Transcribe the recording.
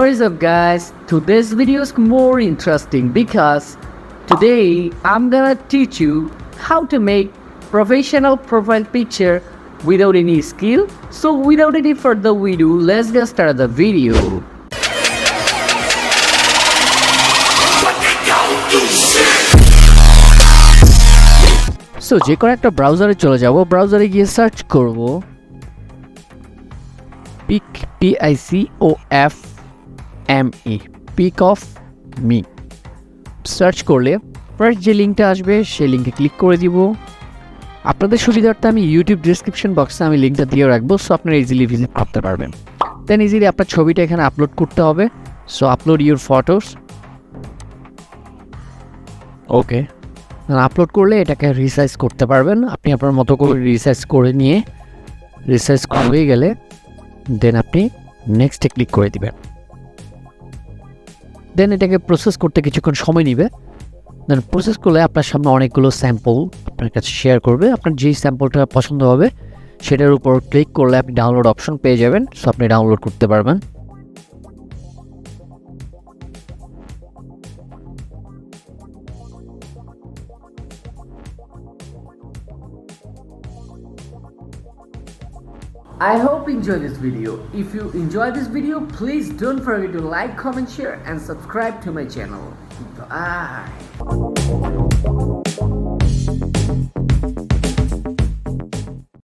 What is up guys, today's video is more interesting because today I'm gonna teach you how to make professional profile picture without any skill. So without any further ado, let's get started the video. So যে কোনো একটা ব্রাউজারে চলে যাব, ব্রাউজারে গিয়ে search করব PicsArt peak of me. Search করলে ফার্স্ট যে লিঙ্কটা আসবে সেই লিঙ্কে ক্লিক করে দিব। আপনাদের সুবিধার্থে আমি ইউটিউব ডেসক্রিপশন বক্সে আমি লিঙ্কটা দিয়ে রাখবো, সো আপনারা ইজিলি ভিজিট করতে পারবেন। দেন ইজিলি আপনার ছবিটা এখানে আপলোড করতে হবে। So upload your photos. Okay, upload করলে এটাকে রিসাইজ করতে পারবেন। আপনি আপনার মতো করে রিসাইজ করে নিয়ে রিসাইজ হয়ে গেলে দেন আপনি নেক্সটে ক্লিক করে দিবেন। দেন এটাকে প্রসেস করতে কিছুক্ষণ সময় নেবে। দেন প্রসেস করলে আপনার সামনে অনেকগুলো স্যাম্পল আপনার কাছে শেয়ার করবে। আপনার যেই স্যাম্পলটা পছন্দ হবে সেটার উপর ক্লিক করলে আপনি ডাউনলোড অপশন পেয়ে যাবেন। সো আপনি ডাউনলোড করতে পারবেন। I hope you enjoy this video. If you enjoy this video, please don't forget to like, comment, share and subscribe to my channel. Bye.